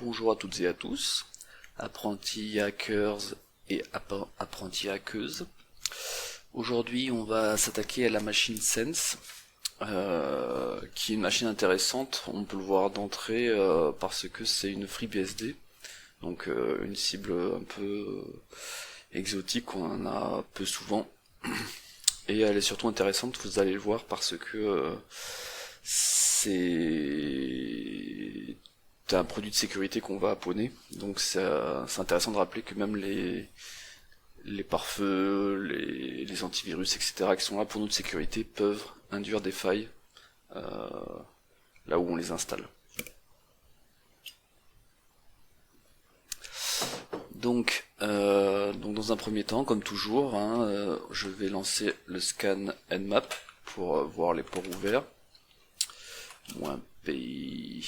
Bonjour à toutes et à tous, apprentis hackers et apprentis hackeuses. Aujourd'hui, on va s'attaquer à la machine Sense, qui est une machine intéressante. On peut le voir d'entrée parce que c'est une FreeBSD, donc une cible un peu exotique qu'on en a peu souvent. Et elle est surtout intéressante, vous allez le voir, parce que c'est un produit de sécurité qu'on va apponner. Donc c'est intéressant de rappeler que même les pare-feux, les antivirus, etc., qui sont là pour notre sécurité, peuvent induire des failles là où on les installe. Donc dans un premier temps, comme toujours, je vais lancer le scan Nmap pour voir les ports ouverts. -PI,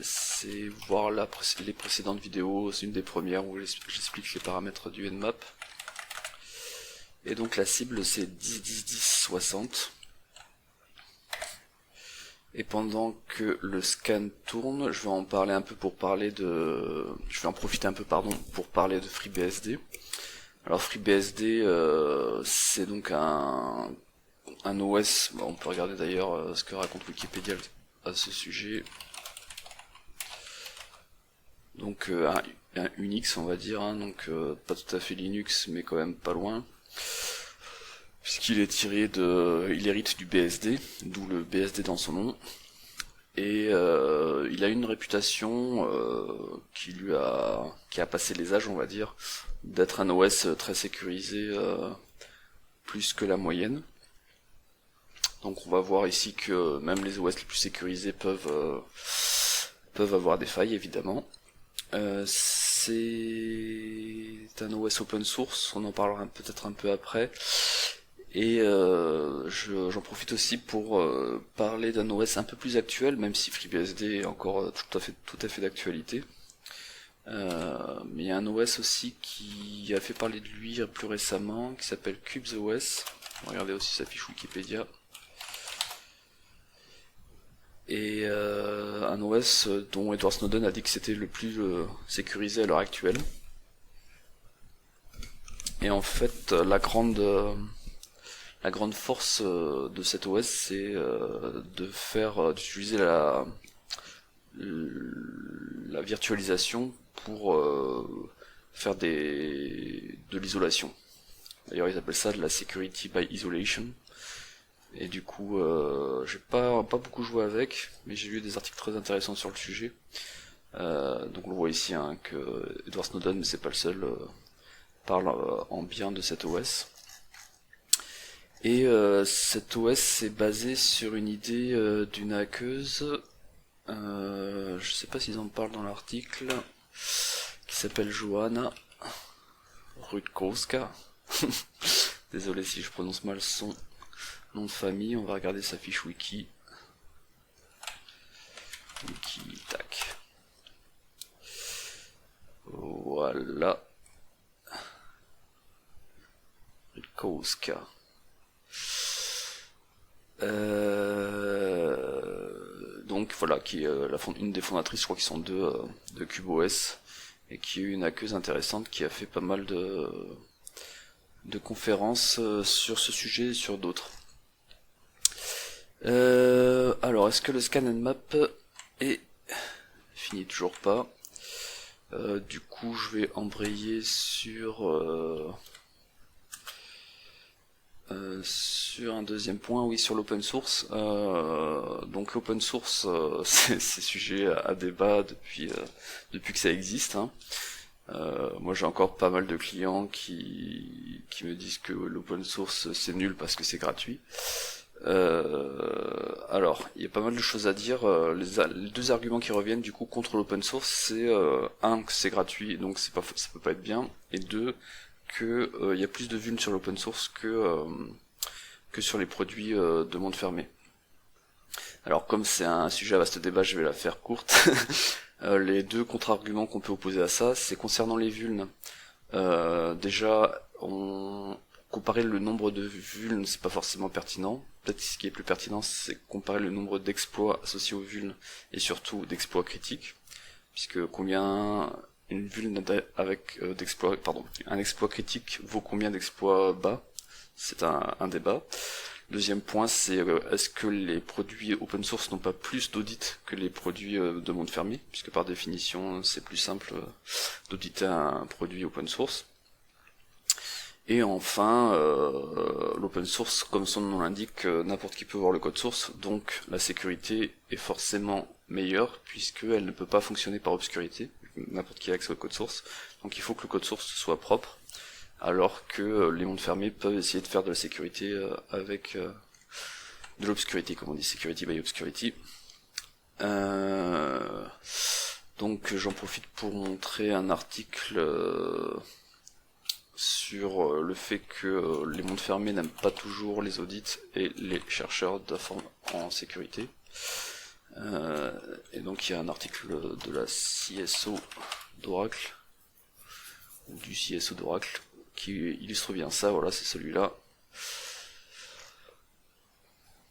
-SC, voir les précédentes vidéos, c'est une des premières où j'explique les paramètres du Nmap. Et donc la cible c'est 10-10-10-60. Et pendant que le scan tourne, je vais en parler un peu je vais en profiter un peu pour parler de FreeBSD. Alors FreeBSD c'est donc un OS, on peut regarder d'ailleurs ce que raconte Wikipédia à ce sujet. Donc un Unix on va dire, donc pas tout à fait Linux mais quand même pas loin, puisqu'il est il hérite du BSD, d'où le BSD dans son nom, et il a une réputation qui a passé les âges on va dire, d'être un OS très sécurisé, plus que la moyenne. Donc on va voir ici que même les OS les plus sécurisés peuvent avoir des failles évidemment. C'est un OS open source, on en parlera peut-être un peu après. Et j'en profite aussi pour parler d'un OS un peu plus actuel, même si FreeBSD est encore tout à fait d'actualité. Mais il y a un OS aussi qui a fait parler de lui plus récemment, qui s'appelle CubesOS. Regardez aussi sa fiche Wikipédia. Et un OS dont Edward Snowden a dit que c'était le plus sécurisé à l'heure actuelle. Et en fait, la grande force de cet OS, c'est d'utiliser la virtualisation pour faire de l'isolation. D'ailleurs, ils appellent ça de la security by isolation. Et du coup, j'ai pas beaucoup joué avec, mais j'ai lu des articles très intéressants sur le sujet. Donc on le voit ici que Edward Snowden, mais c'est pas le seul, parle en bien de cet OS. Et cet OS est basé sur une idée d'une hackeuse, je sais pas s'ils en parlent dans l'article, qui s'appelle Johanna Rutkowska. Désolé si je prononce mal son nom de famille, on va regarder sa fiche wiki. Tac. Voilà. Rutkowska. Donc voilà, qui est une des fondatrices, je crois qu'ils sont deux, de CubeOS, et qui est une hackeuse intéressante qui a fait pas mal de conférences sur ce sujet et sur d'autres. Alors, est-ce que le scan Nmap est fini? Toujours pas. Du coup, je vais embrayer sur un deuxième point, oui, sur l'open source. Donc l'open source, c'est sujet à débat depuis que ça existe. Moi j'ai encore pas mal de clients qui me disent que l'open source c'est nul parce que c'est gratuit. Alors, il y a pas mal de choses à dire. Les deux arguments qui reviennent du coup contre l'open source, c'est un, que c'est gratuit, donc ça peut pas être bien, et deux, que il y a plus de vulnes sur l'open source que sur les produits de monde fermé. Alors comme c'est un sujet à vaste débat, je vais la faire courte. Les deux contre-arguments qu'on peut opposer à ça, c'est concernant les vulnes. Déjà, comparer le nombre de vulnes, c'est pas forcément pertinent. Peut-être que ce qui est plus pertinent, c'est comparer le nombre d'exploits associés aux vulnes et surtout d'exploits critiques. puisque une vulne avec d'exploit, pardon, un exploit critique vaut combien d'exploits bas, c'est un débat. Deuxième point, c'est est-ce que les produits open source n'ont pas plus d'audit que les produits de monde fermé, puisque par définition c'est plus simple d'auditer un produit open source. Et enfin, l'open source, comme son nom l'indique, n'importe qui peut voir le code source, donc la sécurité est forcément meilleure, puisqu'elle ne peut pas fonctionner par obscurité, n'importe qui a accès au code source, donc il faut que le code source soit propre, alors que les mondes fermés peuvent essayer de faire de la sécurité avec de l'obscurité, comme on dit, security by obscurity. Donc j'en profite pour montrer un article sur le fait que les mondes fermés n'aiment pas toujours les audits et les chercheurs en sécurité. Et donc il y a un article de la CSO d'Oracle, ou du CSO d'Oracle, qui illustre bien ça. Voilà, c'est celui-là.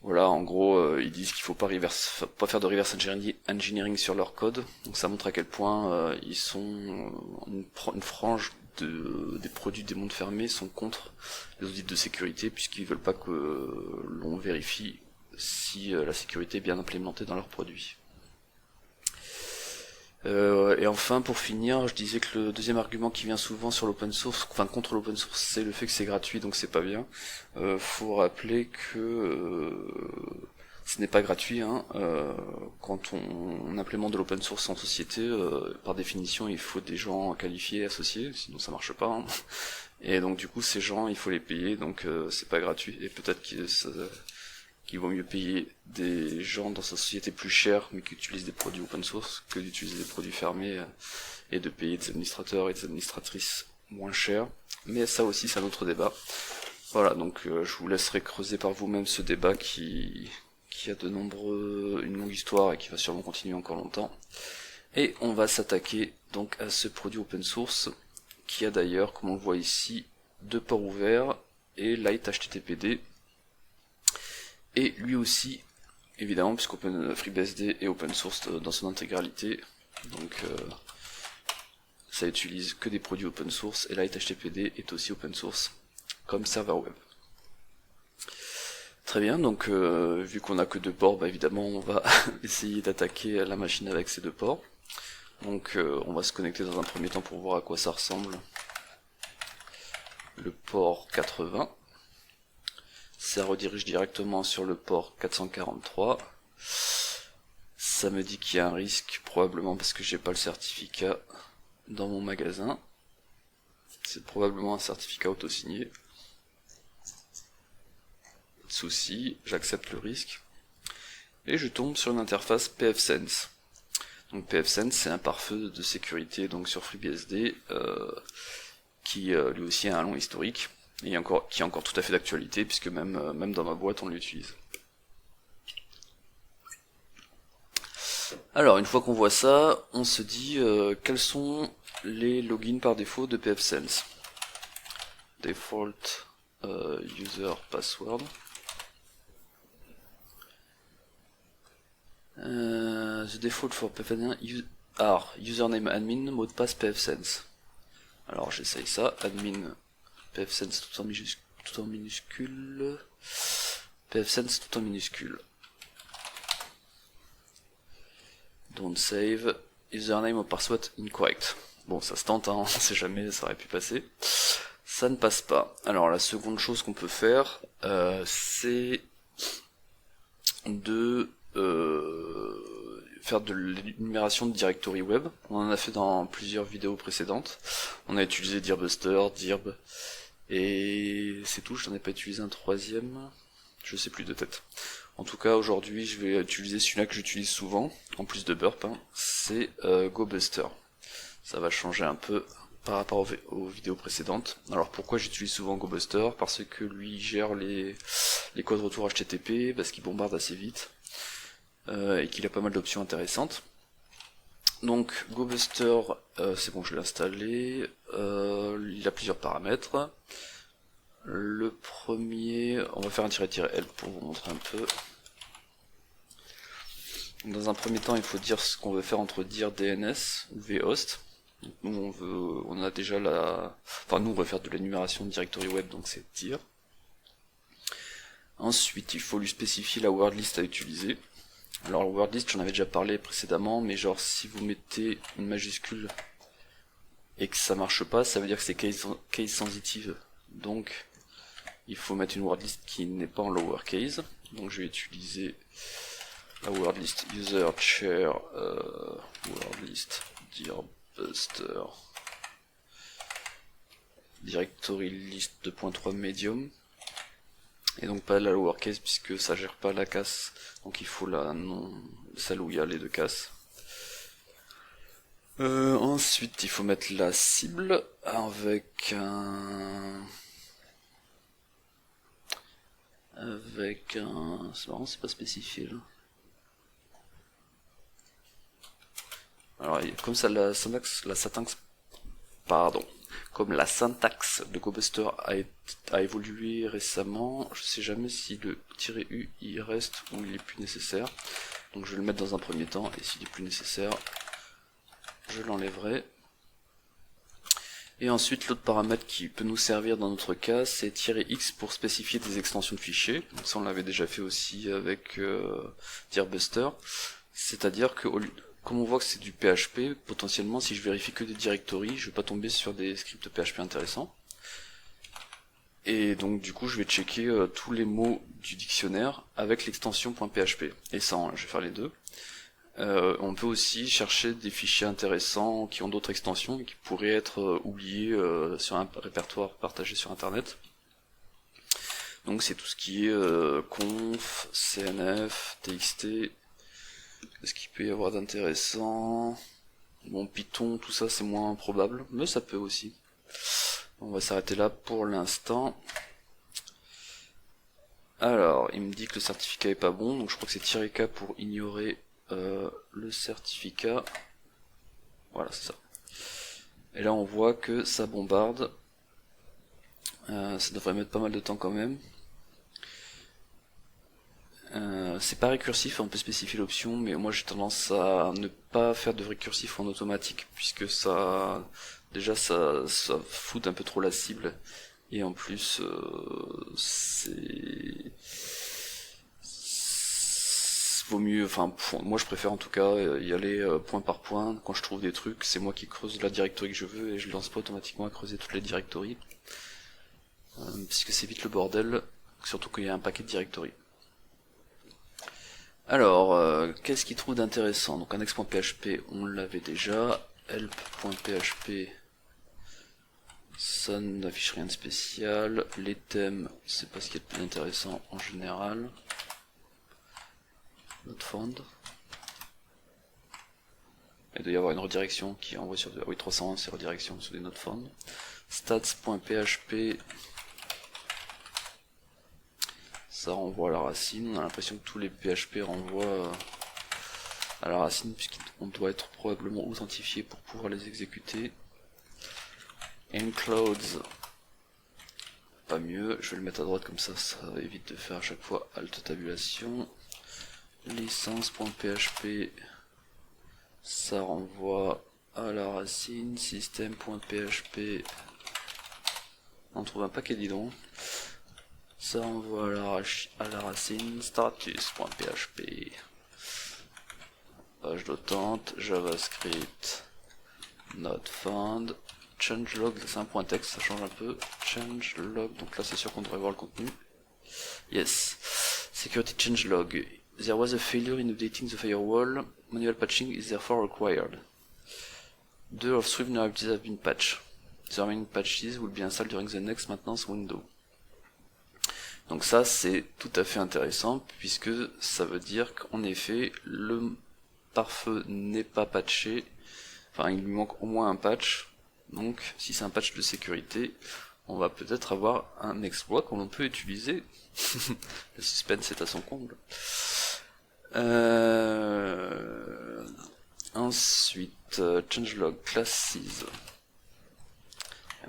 Voilà, en gros, ils disent qu'il faut pas faire de reverse engineering sur leur code. Donc ça montre à quel point ils sont une frange des produits des mondes fermés sont contre les audits de sécurité, puisqu'ils veulent pas que l'on vérifie si la sécurité est bien implémentée dans leurs produits. Et enfin, pour finir, je disais que le deuxième argument qui vient souvent sur l'open source, enfin contre l'open source, c'est le fait que c'est gratuit, donc c'est pas bien. Faut rappeler que ce n'est pas gratuit, hein. Quand on implémente de l'open source en société, par définition, il faut des gens qualifiés, associés, sinon ça marche pas, hein. Et donc du coup, ces gens, il faut les payer, donc c'est pas gratuit. Et peut-être qu'il vaut mieux payer des gens dans sa société plus chers, mais qui utilisent des produits open source, que d'utiliser des produits fermés et de payer des administrateurs et des administratrices moins chers. Mais ça aussi, c'est un autre débat. Voilà, donc je vous laisserai creuser par vous-même ce débat qui a une longue histoire et qui va sûrement continuer encore longtemps. Et on va s'attaquer donc à ce produit open source, qui a d'ailleurs, comme on le voit ici, 2 ports ouverts et light HTTPD. Et lui aussi, évidemment, puisque FreeBSD est open source dans son intégralité, donc ça utilise que des produits open source, et Light HTTPD est aussi open source comme serveur web. Très bien, donc vu qu'on a que 2 ports, bah évidemment on va essayer d'attaquer la machine avec ces 2 ports. Donc on va se connecter dans un premier temps pour voir à quoi ça ressemble. Le port 80. Ça redirige directement sur le port 443. Ça me dit qu'il y a un risque, probablement parce que j'ai pas le certificat dans mon magasin. C'est probablement un certificat auto-signé. Pas de souci, j'accepte le risque. Et je tombe sur une interface pfSense. Donc pfSense, c'est un pare-feu de sécurité donc sur FreeBSD qui lui aussi a un long historique. Et qui est encore tout à fait d'actualité, puisque même dans ma boîte on l'utilise. Alors une fois qu'on voit ça, on se dit quels sont les logins par défaut de pfSense. Default user password. The default for pfSense are username admin, mot de passe pfSense. Alors j'essaye ça, admin pfSense tout en minuscule, pfSense tout en minuscule. Don't save, username or password incorrect. Bon, ça se tente, hein, on sait jamais, ça aurait pu passer. Ça ne passe pas. Alors la seconde chose qu'on peut faire, c'est de faire de l'énumération de directory web. On en a fait dans plusieurs vidéos précédentes. On a utilisé Dirbuster, Dirb, et c'est tout, je n'en ai pas utilisé un troisième, je sais plus de tête. En tout cas, aujourd'hui, je vais utiliser celui-là que j'utilise souvent, en plus de Burp, hein, c'est GoBuster. Ça va changer un peu par rapport aux vidéos précédentes. Alors pourquoi j'utilise souvent GoBuster? Parce que lui gère les codes retour HTTP, parce qu'il bombarde assez vite, et qu'il a pas mal d'options intéressantes. Donc GoBuster, c'est bon, je l'ai installé, il a plusieurs paramètres. Le premier, on va faire un -l pour vous montrer un peu. Dans un premier temps, il faut dire ce qu'on veut faire entre dir DNS ou vhost. Donc nous on a déjà nous on va faire de l'énumération de directory web, donc c'est dir. Ensuite, il faut lui spécifier la word list à utiliser. Alors la word list, j'en avais déjà parlé précédemment, mais genre si vous mettez une majuscule et que ça marche pas, ça veut dire que c'est case sensitive. Donc il faut mettre une word list qui n'est pas en lowercase. Donc je vais utiliser la word list user share word list dirbuster directory list 2.3 medium, et donc pas la lowercase puisque ça gère pas la casse, donc il faut celle où il y a les deux casses. Ensuite il faut mettre la cible avec c'est marrant, c'est pas spécifié là. Alors comme ça la syntaxe de GoBuster a évolué récemment, je sais jamais si le -u il reste ou il est plus nécessaire. Donc je vais le mettre dans un premier temps, et s'il est plus nécessaire, je l'enlèverai. Et ensuite l'autre paramètre qui peut nous servir dans notre cas, c'est -x pour spécifier des extensions de fichiers. Donc ça on l'avait déjà fait aussi avec dirbuster. C'est-à-dire que comme on voit que c'est du PHP, potentiellement si je vérifie que des directories, je vais pas tomber sur des scripts PHP intéressants. Et donc du coup je vais checker tous les mots du dictionnaire avec l'extension .php. Et ça, je vais faire les deux. On peut aussi chercher des fichiers intéressants qui ont d'autres extensions et qui pourraient être oubliés sur un répertoire partagé sur internet. Donc c'est tout ce qui est conf, cnf, txt. Est-ce qu'il peut y avoir d'intéressant? Bon, Python, tout ça c'est moins probable, mais ça peut aussi. On va s'arrêter là pour l'instant. Alors, il me dit que le certificat est pas bon, donc je crois que c'est -k pour ignorer le certificat. Voilà, c'est ça. Et là on voit que ça bombarde. Ça devrait mettre pas mal de temps quand même. C'est pas récursif, on peut spécifier l'option, mais moi j'ai tendance à ne pas faire de récursif en automatique, puisque ça fout un peu trop la cible, et en plus vaut mieux, moi je préfère en tout cas y aller point par point. Quand je trouve des trucs, c'est moi qui creuse la directory que je veux, et je lance pas automatiquement à creuser toutes les directories, puisque c'est vite le bordel, surtout qu'il y a un paquet de directories. Alors, qu'est-ce qu'il trouve d'intéressant? Donc index.php, on l'avait déjà. Help.php, ça n'affiche rien de spécial. Les thèmes, c'est pas ce qui est le plus intéressant en général. Not found. Il doit y avoir une redirection qui envoie sur... Ah oui, 301, c'est redirection sur des not found. Stats.php, ça renvoie à la racine. On a l'impression que tous les PHP renvoient à la racine, puisqu'on doit être probablement authentifié pour pouvoir les exécuter. Includes, pas mieux, je vais le mettre à droite comme ça évite de faire à chaque fois alt tabulation. Licence.php, ça renvoie à la racine. System.php, on trouve un paquet d'idons. Ça renvoie à la racine. Status.php, page d'attente. JavaScript, not found. Changelog, c'est un point texte, ça change un peu. Changelog, donc là c'est sûr qu'on devrait voir le contenu. Yes. Security changelog. There was a failure in updating the firewall. Manual patching is therefore required. 2 of 3 vulnerabilities have been patched. The remaining patches will be installed during the next maintenance window. Donc ça c'est tout à fait intéressant, puisque ça veut dire qu'en effet le pare-feu n'est pas patché, enfin il lui manque au moins un patch. Donc si c'est un patch de sécurité, on va peut-être avoir un exploit qu'on peut utiliser. Le suspense est à son comble. Ensuite, changelog classes,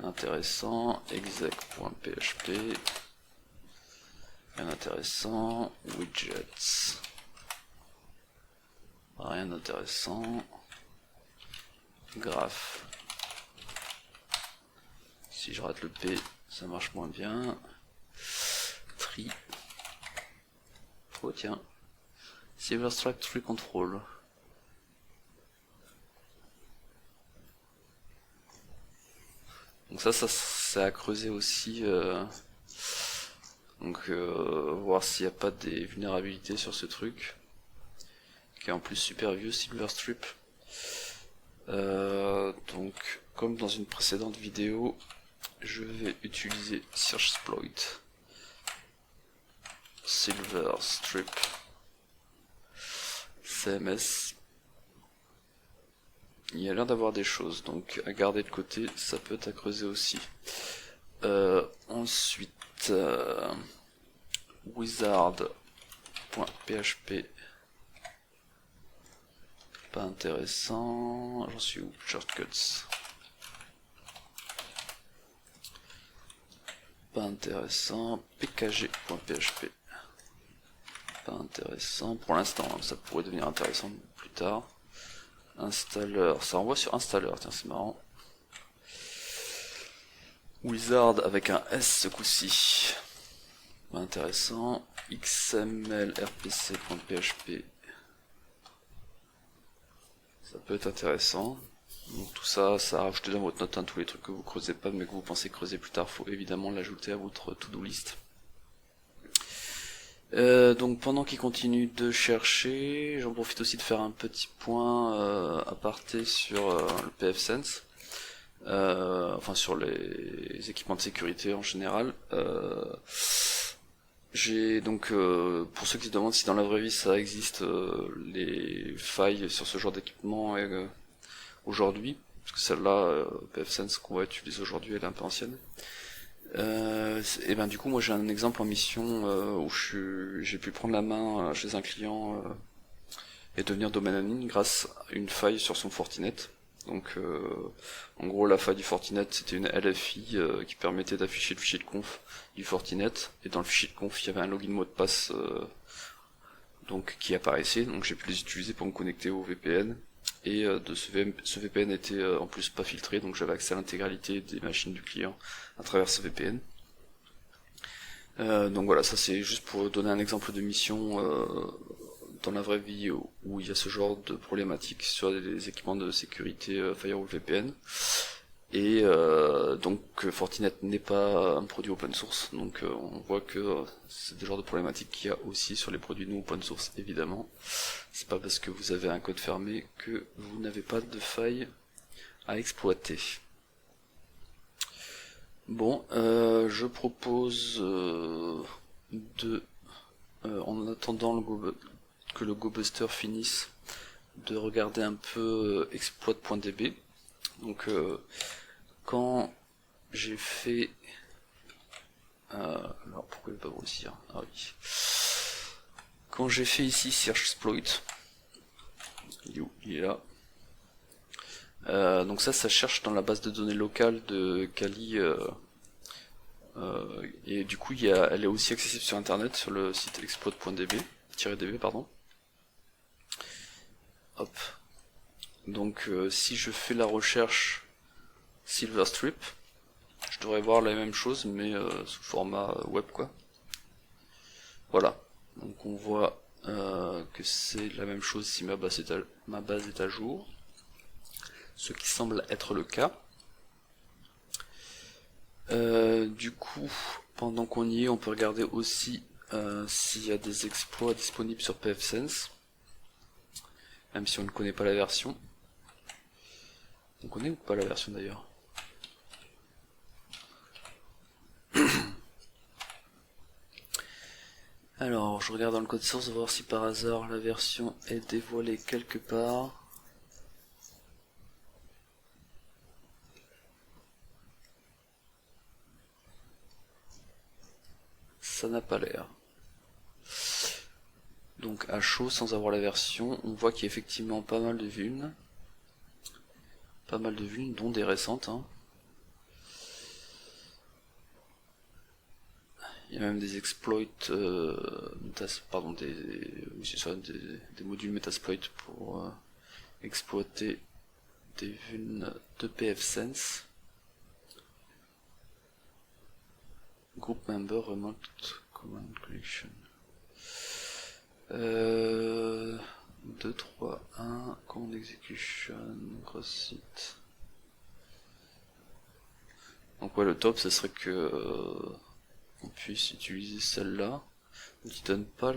intéressant. Exec.php, intéressant. Widgets, Rien d'intéressant. Graph. Si je rate le P, ça marche moins bien. Tree. Oh tiens. Silverstripe Tree Control. Donc ça c'est à creuser aussi. Donc voir s'il n'y a pas des vulnérabilités sur ce truc. Qui est en plus super vieux, Silverstrip. Donc comme dans une précédente vidéo, je vais utiliser Searchsploit Silverstrip CMS. Il y a l'air d'avoir des choses, donc à garder de côté, ça peut être à creuser aussi. Ensuite, wizard.php, pas intéressant. J'en suis où? Shortcuts. Pas intéressant. pkg.php. Pas intéressant pour l'instant, hein. Ça pourrait devenir intéressant plus tard. Installeur, ça renvoie sur installeur, tiens c'est marrant. Wizard avec un S ce coup-ci. Pas intéressant. xml.rpc.php. Ça peut être intéressant. Donc tout ça, ça a rajouté dans votre note, hein, tous les trucs que vous creusez pas mais que vous pensez creuser plus tard, faut évidemment l'ajouter à votre to-do list. Donc pendant qu'il continue de chercher, j'en profite aussi de faire un petit point aparté sur le pfSense, enfin sur les équipements de sécurité en général. J'ai donc, pour ceux qui se demandent si dans la vraie vie ça existe, les failles sur ce genre d'équipement aujourd'hui, parce que celle-là, pfSense qu'on va utiliser aujourd'hui, elle est un peu ancienne. Et ben du coup moi j'ai un exemple en mission où j'ai pu prendre la main chez un client et devenir domaine admin grâce à une faille sur son Fortinet. Donc en gros la faille du Fortinet c'était une LFI qui permettait d'afficher le fichier de conf du Fortinet, et dans le fichier de conf il y avait un login mot de passe donc qui apparaissait, donc j'ai pu les utiliser pour me connecter au VPN. Et ce VPN était en plus pas filtré, donc j'avais accès à l'intégralité des machines du client à travers ce VPN. Donc voilà, ça c'est juste pour donner un exemple de mission dans la vraie vie où il y a ce genre de problématique sur des équipements de sécurité Firewall VPN. Et donc Fortinet n'est pas un produit open source, donc on voit que c'est des genres de problématiques qu'il y a aussi sur les produits non open source évidemment. C'est pas parce que vous avez un code fermé que vous n'avez pas de faille à exploiter. Bon, je propose en attendant que le GoBuster finisse, de regarder un peu exploit.db. Donc quand j'ai fait... alors pourquoi il ne veut pas grossir? Ah oui. Quand j'ai fait ici Searchsploit, il est là. Donc ça cherche dans la base de données locale de Kali, et du coup elle est aussi accessible sur internet sur le site exploit.db, pardon. Hop. Donc si je fais la recherche Silverstrip, je devrais voir la même chose mais sous format web quoi. Voilà. Donc on voit que c'est la même chose si ma base est à jour. Ce qui semble être le cas. Du coup, pendant qu'on y est, on peut regarder aussi s'il y a des exploits disponibles sur pfSense, même si on ne connaît pas la version. On connaît ou pas la version d'ailleurs? Alors, je regarde dans le code source, voir si par hasard la version est dévoilée quelque part. Ça n'a pas l'air. Donc à chaud, sans avoir la version, on voit qu'il y a effectivement pas mal de vulnes. Pas mal de vulnes, dont des récentes. Hein. Il y a même des exploits, pardon, oui, c'est ça, des modules Metasploit pour exploiter des vulnes de pfSense. Group Member Remote Command Collection. 2, 3, 1, Command Execution, Cross Site. Donc ouais, le top, ce serait que on puisse utiliser celle-là, qui donne pas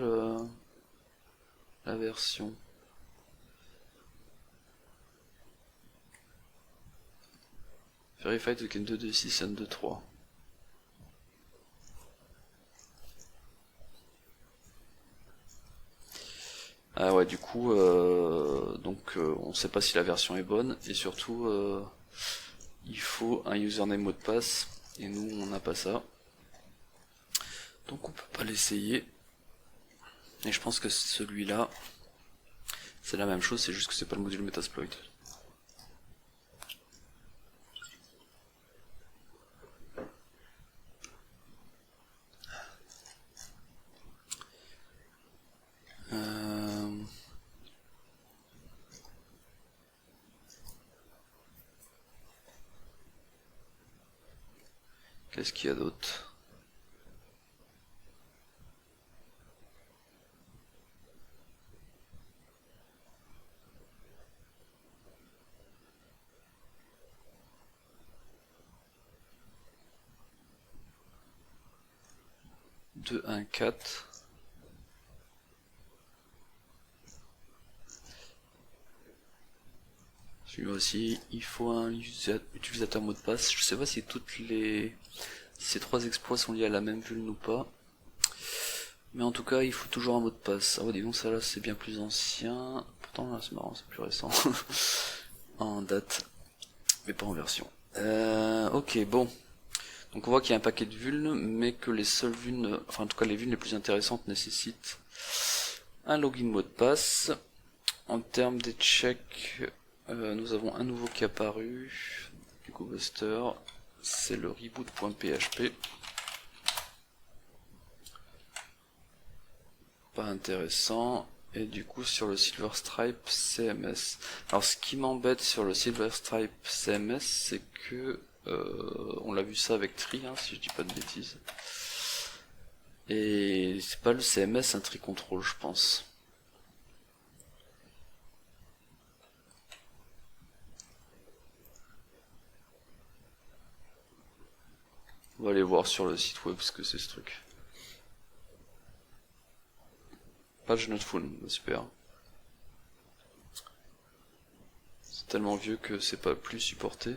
la version. Verify token 226 and 23. Ah ouais, du coup, on sait pas si la version est bonne, et surtout, il faut un username mot de passe, et nous, on n'a pas ça. Donc on peut pas l'essayer. Et je pense que celui-là, c'est la même chose, c'est juste que c'est pas le module Metasploit. Qu'est-ce qu'il y a d'autre? Deux, un, 4. Celui-là aussi, il faut un utilisateur mot de passe. Je sais pas si ces trois exploits sont liés à la même vulne ou pas. Mais en tout cas, il faut toujours un mot de passe. Ah ouais, dis donc, ça là, c'est bien plus ancien. Pourtant, là, c'est marrant, c'est plus récent. En date. Mais pas en version. Ok, bon. Donc on voit qu'il y a un paquet de vulnes, mais que les seules vulnes, enfin en tout cas les vulnes les plus intéressantes nécessitent un login mot de passe. En termes des checks, nous avons un nouveau qui est apparu, du GoBuster, c'est le reboot.php. Pas intéressant. Et du coup sur le Silverstripe CMS. Alors ce qui m'embête sur le Silverstripe CMS, c'est que on l'a vu ça avec Tri, hein, si je dis pas de bêtises. Et c'est pas le CMS, un Tri Control, je pense. On va aller voir sur le site web ce que c'est ce truc. Page not full, super. C'est tellement vieux que c'est pas plus supporté.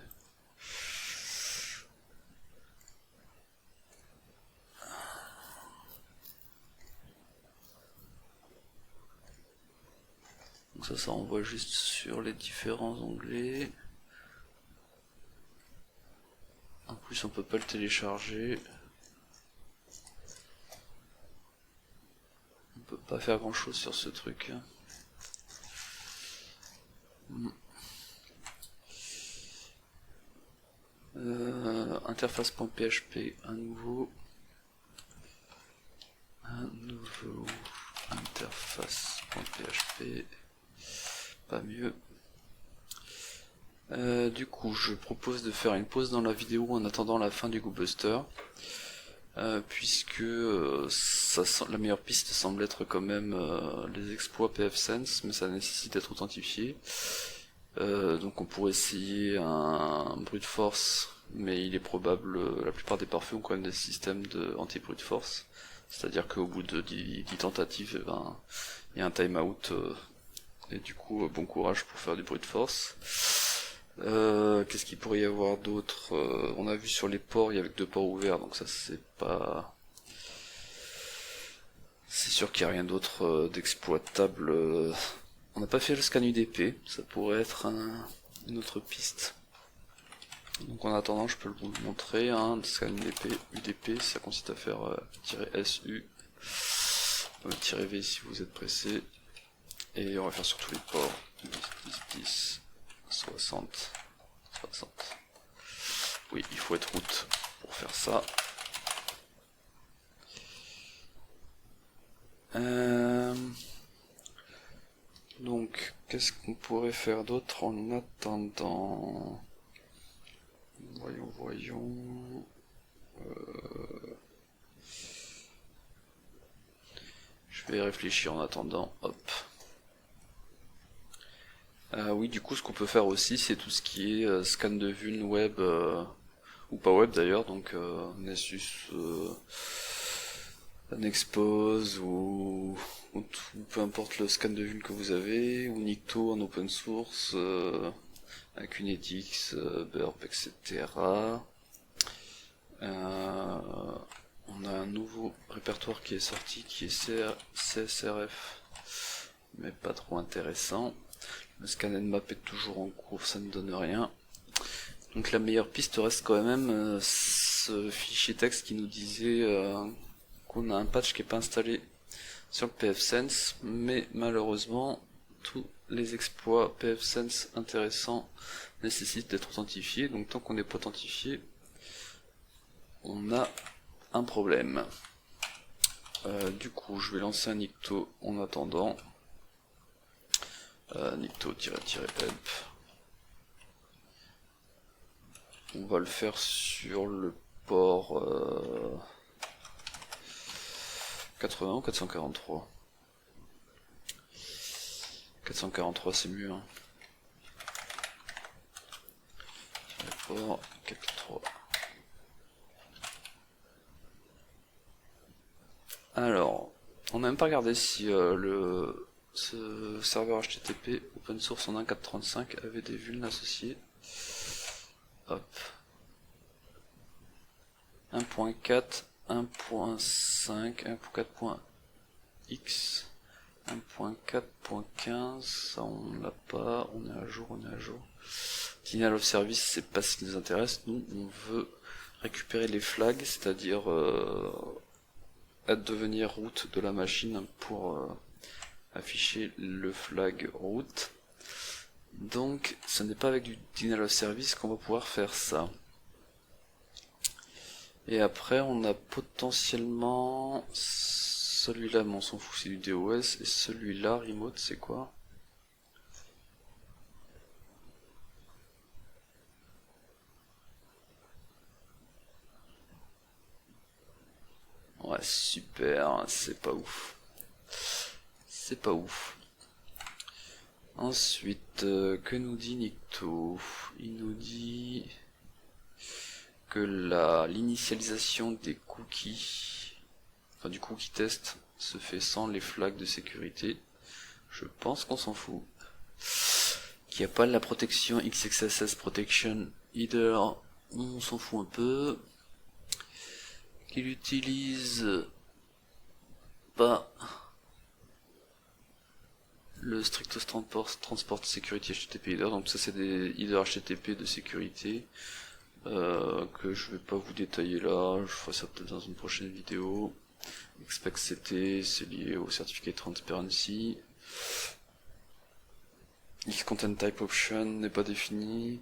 Donc ça renvoie juste sur les différents onglets. En plus on peut pas le télécharger. On peut pas faire grand chose sur ce truc. Interface.php, un nouveau interface.php, pas mieux. Du coup, je propose de faire une pause dans la vidéo en attendant la fin du GoBuster, puisque la meilleure piste semble être quand même les exploits pfSense, mais ça nécessite d'être authentifié. Donc on pourrait essayer un brute force, mais il est probable, la plupart des pare-feux ont quand même des systèmes de anti-brute force, c'est-à-dire qu'au bout de 10 tentatives, eh ben, il y a un timeout, et du coup bon courage pour faire du brute force. Qu'est-ce qu'il pourrait y avoir d'autre? On a vu sur les ports, il y avait que 2 ports ouverts, donc ça c'est pas... C'est sûr qu'il n'y a rien d'autre d'exploitable. On n'a pas fait le scan UDP, ça pourrait être une autre piste. Donc en attendant, je peux vous le montrer, hein, scan UDP, ça consiste à faire -SU, -V si vous êtes pressé, et on va faire sur tous les ports, 10, 60. Oui, il faut être root pour faire ça. Donc, qu'est-ce qu'on pourrait faire d'autre en attendant? Voyons. Je vais réfléchir en attendant. Hop. Oui, du coup, ce qu'on peut faire aussi, c'est tout ce qui est scan de vuln web, ou pas web d'ailleurs, donc Nessus, Nexpose, ou peu importe le scan de vuln que vous avez, ou Nikto en open source, Acunetix, Burp, etc. On a un nouveau répertoire qui est sorti, qui est CSRF, mais pas trop intéressant. Le scan Nmap est toujours en cours, ça ne donne rien. Donc la meilleure piste reste quand même ce fichier texte qui nous disait qu'on a un patch qui n'est pas installé sur le pfSense, mais malheureusement tous les exploits pfSense intéressants nécessitent d'être authentifiés, donc tant qu'on n'est pas authentifié, on a un problème. Du coup, je vais lancer un Nikto en attendant. Nikto-help. On va le faire sur le port 80 ou 443. 443 c'est mieux. Hein. Le port 43. Alors, on n'a même pas regardé si ce serveur HTTP open source en 1.4.35 avait des vulnes associées. Hop. 1.4, 1.5, 1.4.x, 1.4.15, ça on l'a pas, on est à jour. Denial of service, c'est pas ce qui nous intéresse, nous on veut récupérer les flags, c'est-à-dire devenir route de la machine pour afficher le flag route. Donc ce n'est pas avec du denial of service qu'on va pouvoir faire ça. Et après on a potentiellement celui-là, mais on s'en fout, c'est du DOS, et celui-là, remote, c'est quoi? Ouais, super, c'est pas ouf. C'est pas ouf. Ensuite, que nous dit Nikto? Il nous dit que l'initialisation des cookies, enfin du cookie test, se fait sans les flags de sécurité. Je pense qu'on s'en fout. Qu'il n'y a pas la protection XXSS Protection Either, on s'en fout un peu. Qu'il utilise pas le Strictest Transport Security HTTP Header, donc ça c'est des headers HTTP de sécurité que je vais pas vous détailler là, je ferai ça peut-être dans une prochaine vidéo. Expect-CT, c'est lié au Certificate Transparency. X-Content Type Option n'est pas défini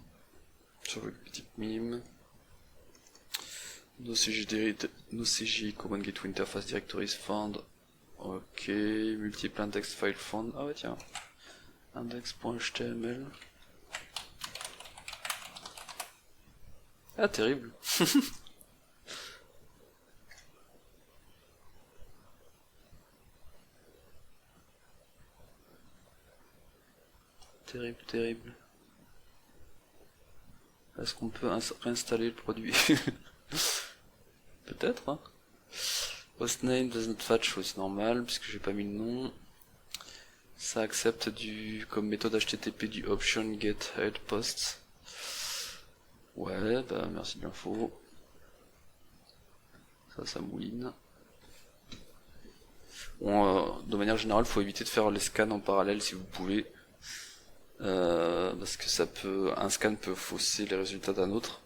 sur le petit mime. No CG Common Gateway Interface Directories Found. Ok, multiple index file found. Ah ouais tiens. Index.html. Ah terrible. Terrible. Est-ce qu'on peut réinstaller le produit? Peut-être, hein. Hostname does not fetch, c'est normal, puisque j'ai pas mis le nom. Ça accepte comme méthode HTTP du option get head posts. Ouais, bah merci de l'info. Ça mouline. Bon, de manière générale, faut éviter de faire les scans en parallèle si vous pouvez. Parce que un scan peut fausser les résultats d'un autre.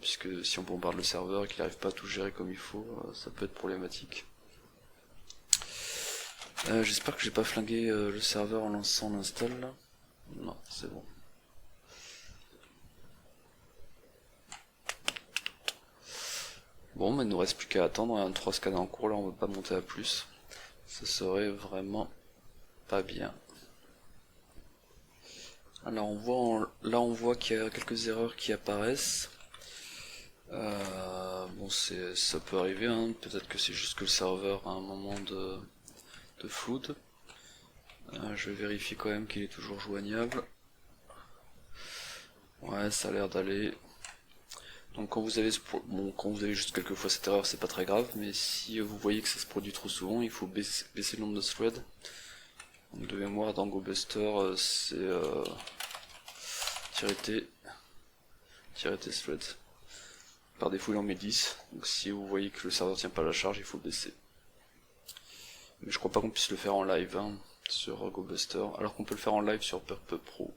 Puisque si on bombarde le serveur et qu'il n'arrive pas à tout gérer comme il faut, ça peut être problématique. J'espère que j'ai pas flingué le serveur en lançant l'install là. Non, c'est bon. Bon, mais il nous reste plus qu'à attendre, 3 scans en cours là, on va pas monter à plus. Ce serait vraiment pas bien. Alors là on voit qu'il y a quelques erreurs qui apparaissent. Bon, ça peut arriver, hein. Peut-être que c'est juste que le serveur a un moment de flood. Je vérifie quand même qu'il est toujours joignable. Ouais, ça a l'air d'aller. Donc quand vous avez juste quelques fois cette erreur, c'est pas très grave, mais si vous voyez que ça se produit trop souvent, il faut baisser le nombre de threads. Donc de mémoire dans GoBuster, c'est -t thread. Par défaut il en met 10, donc si vous voyez que le serveur tient pas la charge, il faut baisser. Mais je crois pas qu'on puisse le faire en live, hein, sur GoBuster, alors qu'on peut le faire en live sur Purple Pro.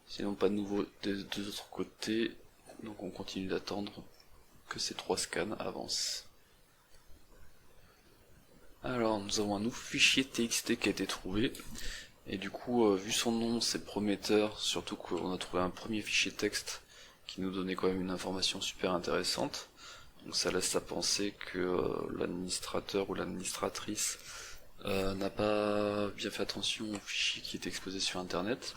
Sinon pas de nouveau des deux autres côtés, donc on continue d'attendre que ces 3 scans avancent. Alors nous avons un nouveau fichier TXT qui a été trouvé, et du coup vu son nom c'est prometteur, surtout qu'on a trouvé un premier fichier texte qui nous donnait quand même une information super intéressante. Donc ça laisse à penser que l'administrateur ou l'administratrice n'a pas bien fait attention au fichier qui est exposé sur internet.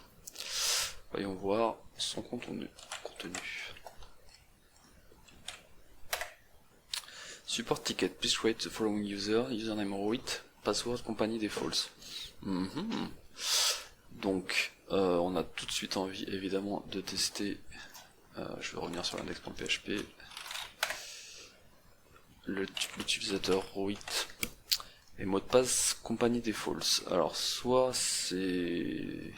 Voyons voir son contenu. Support ticket, please rate the following user, username root, password company defaults. Donc on a tout de suite envie évidemment de tester. Je vais revenir sur l'index.php. L'utilisateur root et mot de passe company defaults. Alors soit c'est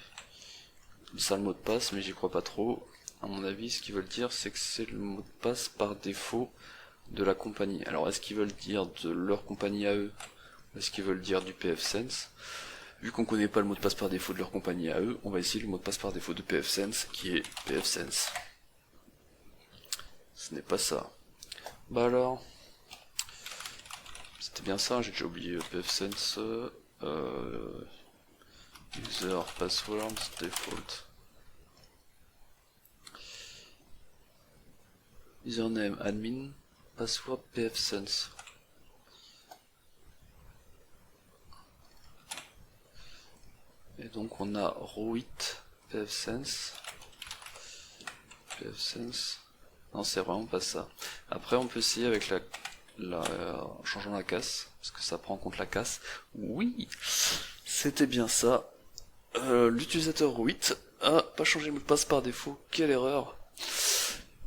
ça le mot de passe, mais j'y crois pas trop. À mon avis, ce qu'ils veulent dire, c'est que c'est le mot de passe par défaut de la compagnie. Alors est-ce qu'ils veulent dire de leur compagnie à eux, ou est-ce qu'ils veulent dire du pfSense? Vu qu'on connaît pas le mot de passe par défaut de leur compagnie à eux, on va essayer le mot de passe par défaut de pfSense, qui est pfSense. Ce n'est pas ça. Bah alors, c'était bien ça, j'ai déjà oublié pfSense, user password default. Username admin, password pfSense. Et donc on a root pfSense. Non, c'est vraiment pas ça. Après on peut essayer avec en changeant la casse, parce que ça prend en compte la casse. Oui, c'était bien ça. L'utilisateur root a pas changé le mot de passe par défaut. Quelle erreur!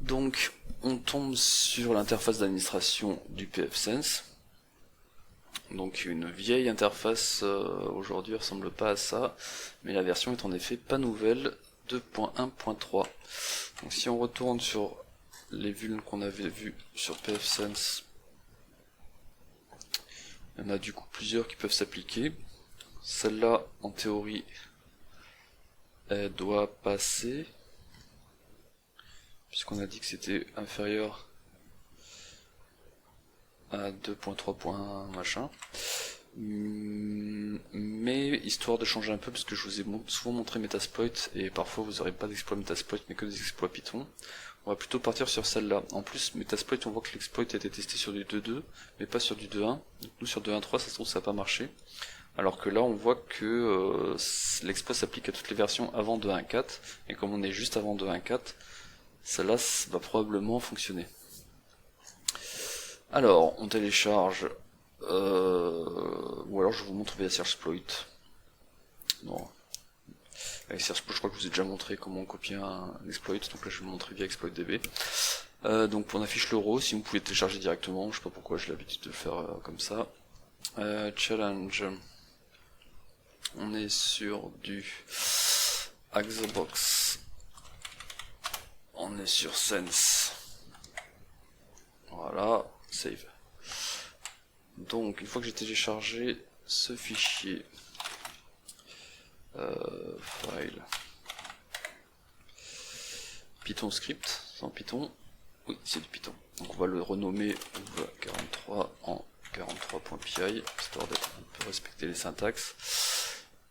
Donc on tombe sur l'interface d'administration du pfSense. Donc une vieille interface, aujourd'hui ressemble pas à ça, mais la version est en effet pas nouvelle, 2.1.3. Donc si on retourne sur les vulnes qu'on avait vues sur pfSense, il y en a du coup plusieurs qui peuvent s'appliquer. Celle-là, en théorie, elle doit passer, puisqu'on a dit que c'était inférieur à 2.3. machin. Mais histoire de changer un peu, parce que je vous ai souvent montré Metasploit, et parfois vous n'aurez pas d'exploit Metasploit, mais que des exploits Python, on va plutôt partir sur celle-là. En plus, Metasploit, on voit que l'exploit a été testé sur du 2.2, mais pas sur du 2.1. Donc nous, sur 2.1.3, ça se trouve, ça n'a pas marché. Alors que là, on voit que l'exploit s'applique à toutes les versions avant 2.1.4, et comme on est juste avant 2.1.4, celle-là va probablement fonctionner. Alors, on télécharge, ou alors je vous montre via Sergsploit. Non. Avec Sergsploit, je crois que je vous ai déjà montré comment copier un exploit, donc là je vais vous montrer via ExploitDB. Donc on affiche l'euro, si vous pouvez télécharger directement, je sais pas pourquoi j'ai l'habitude de le faire comme ça. Challenge. On est sur du Axobox. On est sur Sense. Voilà, save. Donc une fois que j'ai téléchargé ce fichier, file, Python script, sans Python, oui c'est du Python, donc on va le renommer 43 en 43.py, histoire d'être un peu respecter les syntaxes,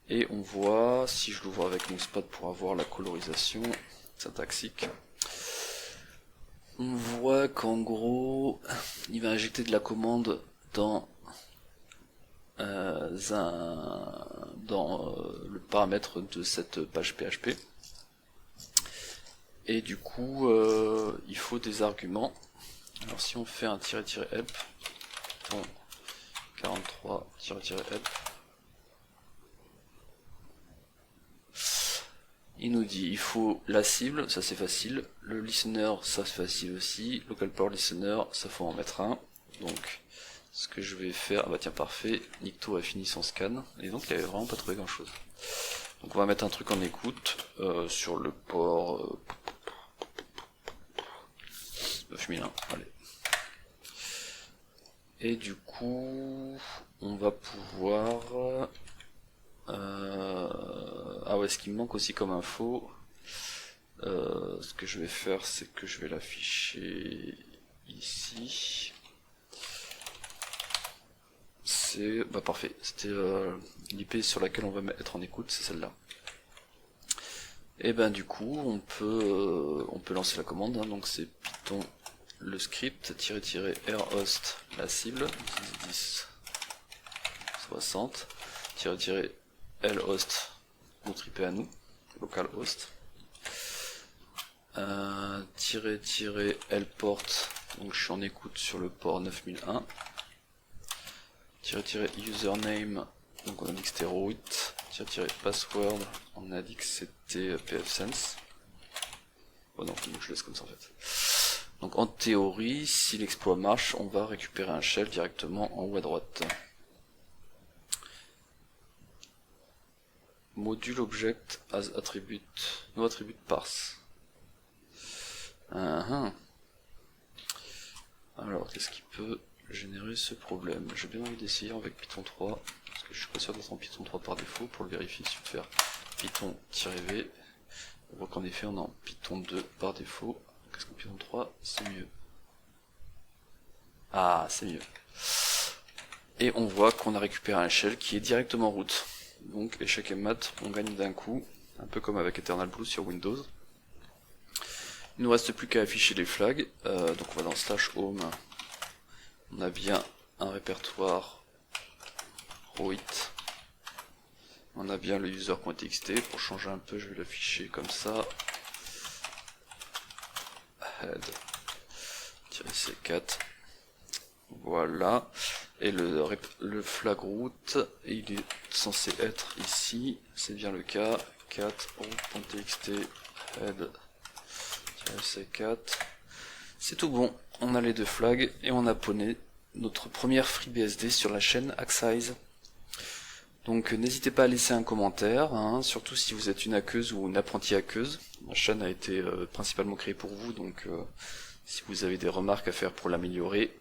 et on voit, si je l'ouvre avec mon spot pour avoir la colorisation syntaxique, on voit qu'en gros, il va injecter de la commande dans dans le paramètre de cette page PHP. Et du coup, il faut des arguments. Alors si on fait un --help, Python 43-help, il nous dit il faut la cible, ça c'est facile, le listener, ça c'est facile aussi, local power listener, ça faut en mettre un. Donc ce que je vais faire, ah bah tiens parfait, Nikto a fini son scan, et donc il avait vraiment pas trouvé grand chose. Donc on va mettre un truc en écoute, sur le port 9001, allez. Et du coup, on va pouvoir... ah ouais, ce qui me manque aussi comme info, ce que je vais faire, c'est que je vais l'afficher ici. C'est... bah parfait, c'était l'IP sur laquelle on va être en écoute, c'est celle-là. Et ben du coup, on peut lancer la commande, hein, donc c'est Python le script --rhost la cible 10 60 lhost notre IP à nous, localhost, lport, donc je suis en écoute sur le port 9001, username, donc on a dit que c'était root, password, on a dit que c'était pfSense. Oh non, donc je laisse comme ça en fait. Donc en théorie, si l'exploit marche, on va récupérer un shell directement en haut à droite. Module object as attribute, no attribute parse. Alors qu'est-ce qui peut générer ce problème? J'ai bien envie d'essayer avec Python 3, parce que je suis pas sûr d'être en Python 3 par défaut. Pour le vérifier, il suffit de faire Python-v. On voit qu'en effet on est en Python 2 par défaut. Qu'est-ce qu'en Python 3? C'est mieux. Ah, c'est mieux. Et on voit qu'on a récupéré un shell qui est directement root. Donc échec et mat, on gagne d'un coup, un peu comme avec Eternal Blue sur Windows. Il nous reste plus qu'à afficher les flags, donc on va dans /home, on a bien un répertoire root, on a bien le user.txt, pour changer un peu je vais l'afficher comme ça, head-c4, voilà, et le flag root, il est censé être ici, c'est bien le cas, cat root.txt head-c4, c'est tout bon, on a les deux flags et on a poney notre première FreeBSD sur la chaîne Acksize. Donc n'hésitez pas à laisser un commentaire, hein, surtout si vous êtes une hackeuse ou une apprentie hackeuse. La chaîne a été principalement créée pour vous, donc si vous avez des remarques à faire pour l'améliorer,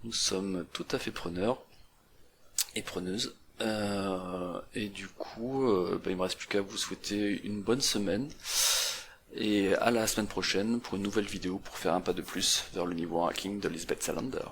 nous sommes tout à fait preneurs et preneuses. Et du coup, il me reste plus qu'à vous souhaiter une bonne semaine. Et à la semaine prochaine pour une nouvelle vidéo pour faire un pas de plus vers le niveau hacking de Lisbeth Salander.